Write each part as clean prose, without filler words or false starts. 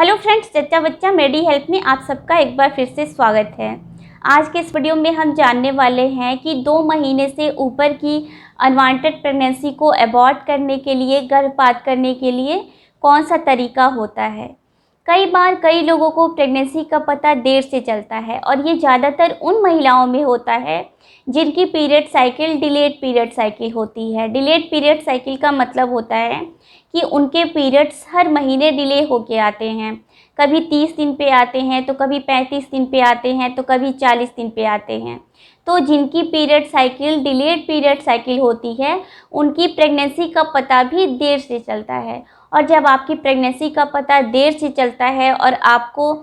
Hello friends, जच्चा बच्चा मेडी help में आप सबका एक बार फिर से स्वागत है। आज के इस वीडियो में हम जानने वाले हैं कि 2 महीने से ऊपर की अनवांटेड प्रेगनेंसी को अबॉर्ट करने के लिए, गर्भपात करने के लिए कौन सा तरीका होता है। कई बार कई लोगों को प्रेगनेंसी का पता देर से चलता है और ये ज़्यादातर उन महिलाओं में होता है जिनकी period cycle delayed period cycle होती है। डिलेड पीरियड साइकिल का मतलब होता है कि उनके पीरियड्स हर महीने डिले होके आते हैं। कभी 30 दिन पे आते हैं, तो कभी 35 दिन पे आते हैं, तो कभी 40 दिन पे आते हैं। तो जिनकी period cycle delayed period cycle होती है, उनकी प्रेगनेंसी का पता भी देर से चलता है। और जब आपकी प्रेगनेंसी का पता देर से चलता है और आपको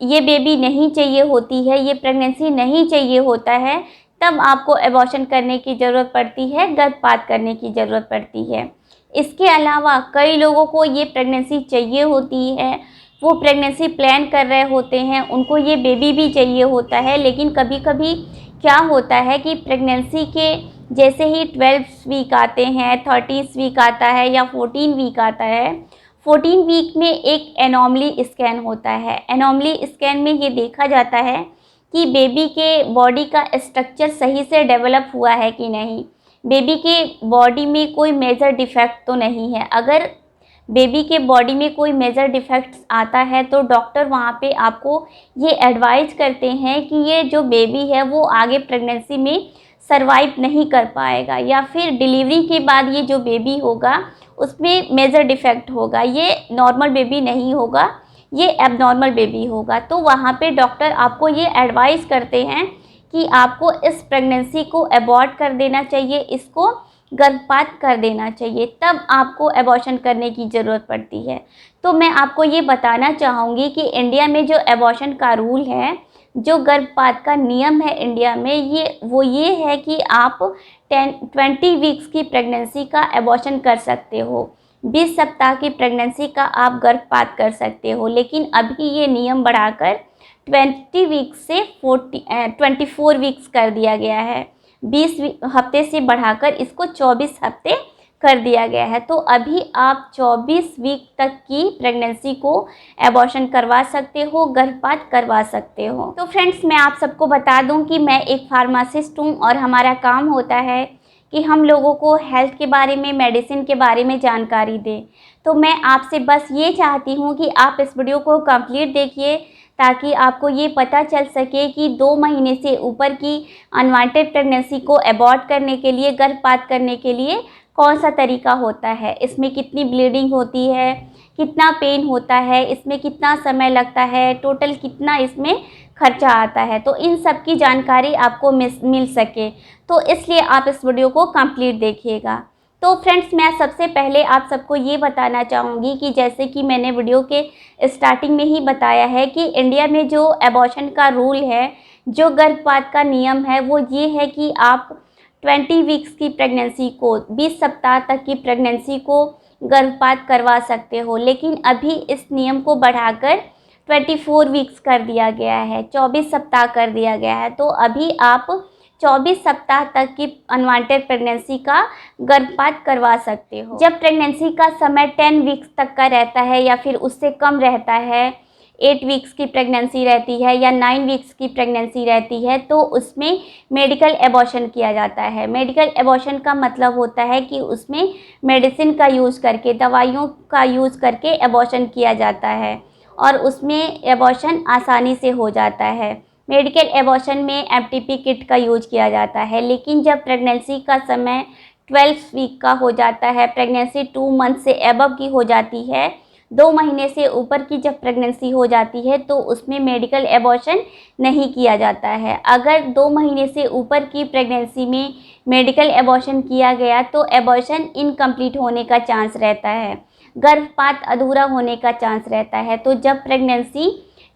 ये बेबी नहीं चाहिए होती है, ये प्रेगनेंसी नहीं चाहिए होता है, तब आपको एबॉर्शन करने की ज़रूरत पड़ती है, गर्भपात करने की ज़रूरत पड़ती है। इसके अलावा कई लोगों को ये प्रेगनेंसी चाहिए होती है, वो प्रेगनेंसी प्लान कर रहे होते हैं, उनको ये बेबी भी चाहिए होता है, लेकिन कभी कभी क्या होता है कि प्रेगनेंसी के जैसे ही 12 वीक आते हैं, 30 वीक आता है या 14 वीक आता है, 14 वीक में एक एनॉमली स्कैन होता है। एनॉमली स्कैन में ये देखा जाता है कि बेबी के बॉडी का स्ट्रक्चर सही से डेवलप हुआ है कि नहीं, बेबी के बॉडी में कोई मेजर डिफेक्ट तो नहीं है। अगर बेबी के बॉडी में कोई मेजर डिफेक्ट्स आता है तो डॉक्टर वहाँ पे आपको ये एडवाइज करते हैं कि ये जो बेबी है वो आगे प्रेगनेंसी में सरवाइव नहीं कर पाएगा, या फिर डिलीवरी के बाद ये जो बेबी होगा उसमें मेजर डिफेक्ट होगा, ये नॉर्मल बेबी नहीं होगा, ये एबनॉर्मल बेबी होगा। तो वहाँ पे डॉक्टर आपको ये एडवाइस करते हैं कि आपको इस प्रेगनेंसी को अबॉर्ट कर देना चाहिए, इसको गर्भपात कर देना चाहिए, तब आपको एबॉर्शन करने की ज़रूरत पड़ती है। तो मैं आपको ये बताना चाहूँगी कि इंडिया में जो एबॉर्शन का रूल है, जो गर्भपात का नियम है इंडिया में, ये है कि आप 20 वीक्स की प्रेगनेंसी का एबॉर्शन कर सकते हो, 20 सप्ताह की प्रेगनेंसी का आप गर्भपात कर सकते हो। लेकिन अभी ये नियम बढ़ाकर 20 वीक्स से 24 वीक्स कर दिया गया है। 20 हफ्ते से बढ़ाकर इसको 24 हफ्ते कर दिया गया है। तो अभी आप 24 वीक तक की प्रेगनेंसी को एबॉर्शन करवा सकते हो, गर्भपात करवा सकते हो। तो फ्रेंड्स, मैं आप सबको बता दूं कि मैं एक फार्मासिस्ट हूं और हमारा काम होता है कि हम लोगों को हेल्थ के बारे में, मेडिसिन के बारे में जानकारी दें। तो मैं आपसे बस ये चाहती हूँ कि आप इस वीडियो को कंप्लीट देखिए, ताकि आपको ये पता चल सके कि 2 महीने से ऊपर की अनवांटेड प्रेगनेंसी को अबॉर्ट करने के लिए, गर्भपात करने के लिए कौन सा तरीका होता है, इसमें कितनी ब्लीडिंग होती है, कितना पेन होता है, इसमें कितना समय लगता है, टोटल कितना इसमें खर्चा आता है। तो इन सब की जानकारी आपको मिल सके, तो इसलिए आप इस वीडियो को कंप्लीट देखिएगा। तो फ्रेंड्स, मैं सबसे पहले आप सबको ये बताना चाहूँगी कि जैसे कि मैंने वीडियो के स्टार्टिंग में ही बताया है कि इंडिया में जो एबॉर्शन का रूल है, जो गर्भपात का नियम है, वो ये है कि आप 20 वीक्स की प्रेगनेंसी को, 20 सप्ताह तक की प्रेगनेंसी को गर्भपात करवा सकते हो। लेकिन अभी इस नियम को बढ़ाकर 24 वीक्स कर दिया गया है, 24 सप्ताह कर दिया गया है। तो अभी आप 24 सप्ताह तक की अनवांटेड प्रेगनेंसी का गर्भपात करवा सकते हो। जब प्रेगनेंसी का समय 10 वीक्स तक का रहता है या फिर उससे कम रहता है, 8 वीक्स की प्रेगनेंसी रहती है या 9 वीक्स की प्रेगनेंसी रहती है, तो उसमें मेडिकल एबॉर्शन किया जाता है। मेडिकल एबॉर्शन का मतलब होता है कि उसमें मेडिसिन का यूज़ करके, दवाइयों का यूज़ करके एबॉर्शन किया जाता है और उसमें एबॉर्शन आसानी से हो जाता है। मेडिकल एबॉर्शन में एफटीपी किट का यूज किया जाता है। लेकिन जब प्रेगनेंसी का समय 12 वीक का हो जाता है, प्रेगनेंसी 2 मंथ से एबव की हो जाती है, 2 महीने से ऊपर की जब प्रेगनेंसी हो जाती है, तो उसमें मेडिकल एबॉर्शन नहीं किया जाता है। अगर 2 महीने से ऊपर की प्रेगनेंसी में मेडिकल एबॉर्शन किया गया तो एबॉर्शन इनकम्प्लीट होने का चांस रहता है, गर्भपात अधूरा होने का चांस रहता है। तो जब प्रेगनेंसी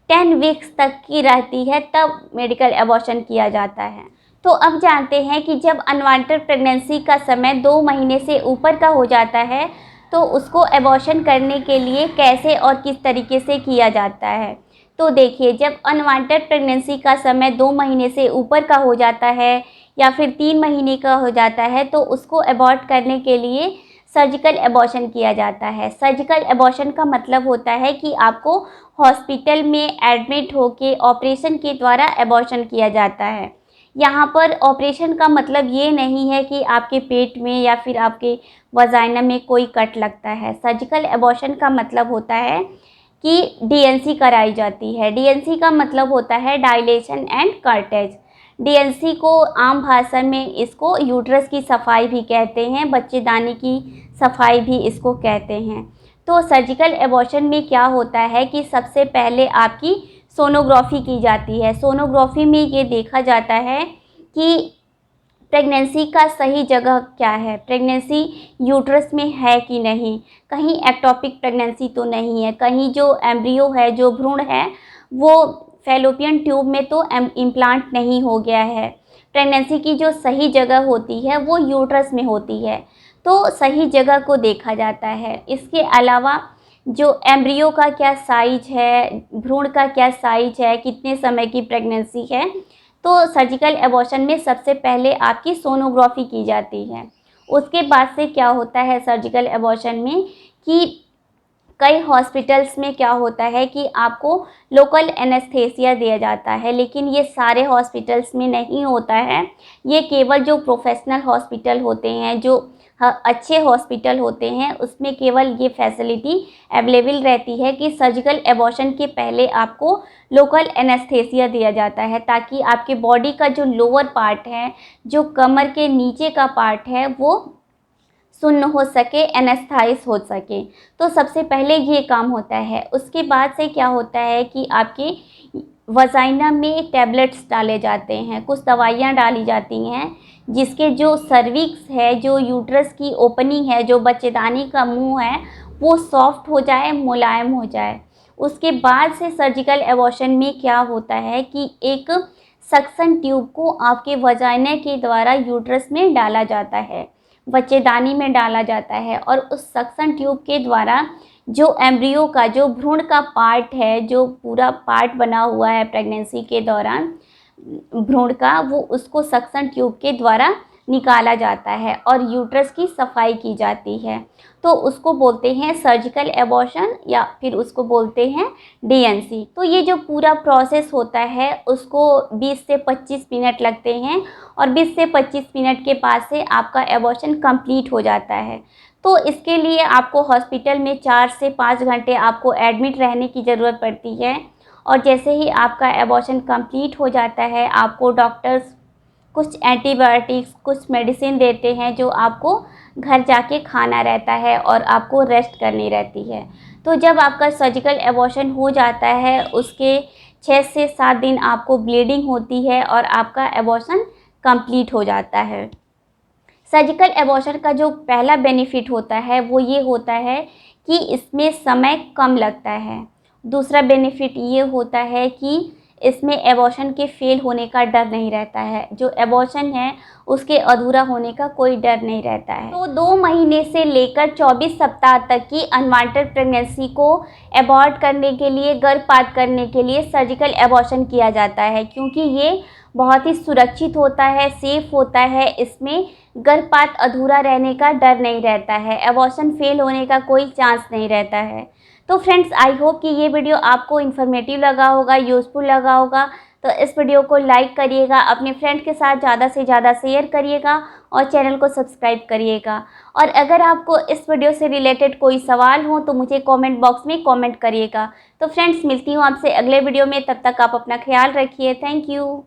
10 वीक्स तक की रहती है तब मेडिकल एबॉर्शन किया जाता है। तो अब जानते हैं कि जब अनवांटेड प्रेगनेंसी का समय 2 महीने से ऊपर का हो जाता है तो उसको एबॉर्शन करने के लिए कैसे और किस तरीके से किया जाता है। तो देखिए, जब अनवांटेड प्रेगनेंसी का समय 2 महीने से ऊपर का हो जाता है या फिर 3 महीने का हो जाता है, तो उसको अबॉर्ट करने के लिए सर्जिकल एबॉर्शन किया जाता है। सर्जिकल एबॉर्शन का मतलब होता है कि आपको हॉस्पिटल में एडमिट होके ऑपरेशन के द्वारा एबॉर्शन किया जाता है। यहाँ पर ऑपरेशन का मतलब ये नहीं है कि आपके पेट में या फिर आपके वजाइना में कोई कट लगता है। सर्जिकल एबॉर्शन का मतलब होता है कि डीएनसी कराई जाती है। डीएनसी का मतलब होता है डायलेशन एंड कार्टेज। डीएनसी को आम भाषा में इसको यूट्रस की सफाई भी कहते हैं, बच्चेदानी की सफाई भी इसको कहते हैं। तो सर्जिकल एबॉर्शन में क्या होता है कि सबसे पहले आपकी सोनोग्राफी की जाती है। सोनोग्राफी में ये देखा जाता है कि प्रेगनेंसी का सही जगह क्या है, प्रेगनेंसी यूट्रस में है कि नहीं, कहीं एक्टोपिक प्रेगनेंसी तो नहीं है, कहीं जो एम्ब्रियो है, जो भ्रूण है, वो फैलोपियन ट्यूब में तो इम्प्लांट नहीं हो गया है। प्रेगनेंसी की जो सही जगह होती है वो यूट्रस में होती है, तो सही जगह को देखा जाता है। इसके अलावा जो एम्ब्रियो का क्या साइज है, भ्रूण का क्या साइज है, कितने समय की प्रेगनेंसी है, तो सर्जिकल एबॉर्शन में सबसे पहले आपकी सोनोग्राफी की जाती है। उसके बाद से क्या होता है सर्जिकल एबॉर्शन में कि कई हॉस्पिटल्स में क्या होता है कि आपको लोकल एनेस्थेसिया दिया जाता है, लेकिन ये सारे हॉस्पिटल्स में नहीं होता है। ये केवल जो प्रोफेशनल हॉस्पिटल होते हैं, जो अच्छे हॉस्पिटल होते हैं, उसमें केवल ये फैसिलिटी अवेलेबल रहती है कि सर्जिकल एबॉर्शन के पहले आपको लोकल एनेस्थेसिया दिया जाता है, ताकि आपके बॉडी का जो लोअर पार्ट है, जो कमर के नीचे का पार्ट है, वो सुन्न हो सके, एनेस्थाइज हो सके। तो सबसे पहले ये काम होता है। उसके बाद से क्या होता है कि आपके वजाइना में टैबलेट्स डाले जाते हैं, कुछ दवाइयाँ डाली जाती हैं जिसके जो सर्विक्स है, जो यूट्रस की ओपनिंग है, जो बच्चेदानी का मुंह है, वो सॉफ्ट हो जाए, मुलायम हो जाए। उसके बाद से सर्जिकल एबॉर्शन में क्या होता है कि एक सक्शन ट्यूब को आपके वजाइना के द्वारा यूट्रस में डाला जाता है, बच्चेदानी में डाला जाता है, और उस सक्शन ट्यूब के द्वारा जो एम्ब्रियो का, जो भ्रूण का पार्ट है, जो पूरा पार्ट बना हुआ है प्रेगनेंसी के दौरान भ्रूण का, वो उसको सक्शन ट्यूब के द्वारा निकाला जाता है और यूट्रस की सफाई की जाती है। तो उसको बोलते हैं सर्जिकल एबॉर्शन या फिर उसको बोलते हैं डीएनसी। तो ये जो पूरा प्रोसेस होता है उसको 20 से 25 मिनट लगते हैं, और 20 से 25 मिनट के बाद से आपका एबॉर्शन कंप्लीट हो जाता है। तो इसके लिए आपको हॉस्पिटल में 4 से 5 घंटे आपको एडमिट रहने की ज़रूरत पड़ती है, और जैसे ही आपका एबॉर्शन कंप्लीट हो जाता है, आपको डॉक्टर्स कुछ एंटीबायोटिक्स, कुछ मेडिसिन देते हैं जो आपको घर जाके खाना रहता है और आपको रेस्ट करनी रहती है। तो जब आपका सर्जिकल एबॉर्शन हो जाता है, उसके 6 से 7 दिन आपको ब्लीडिंग होती है और आपका एबॉर्शन कंप्लीट हो जाता है। सर्जिकल एबॉर्शन का जो पहला बेनिफिट होता है वो ये होता है कि इसमें समय कम लगता है। दूसरा बेनिफिट ये होता है कि इसमें एबॉर्शन के फेल होने का डर नहीं रहता है, जो एबॉर्शन है उसके अधूरा होने का कोई डर नहीं रहता है। तो 2 महीने से लेकर 24 सप्ताह तक की अनवांटेड प्रेगनेंसी को एबॉर्ट करने के लिए, गर्भपात करने के लिए सर्जिकल एबॉर्शन किया जाता है, क्योंकि ये बहुत ही सुरक्षित होता है, सेफ होता है। इसमें गर्भपात अधूरा रहने का डर नहीं रहता है, एबॉर्शन फेल होने का कोई चांस नहीं रहता है। तो फ्रेंड्स, आई होप कि ये वीडियो आपको इन्फॉर्मेटिव लगा होगा, यूज़फुल लगा होगा। तो इस वीडियो को लाइक करिएगा, अपने फ्रेंड के साथ ज़्यादा से ज़्यादा शेयर करिएगा और चैनल को सब्सक्राइब करिएगा। और अगर आपको इस वीडियो से रिलेटेड कोई सवाल हो तो मुझे कमेंट बॉक्स में कमेंट करिएगा। तो फ्रेंड्स, मिलती हूँ आपसे अगले वीडियो में, तब तक आप अपना ख्याल रखिए। Thank you.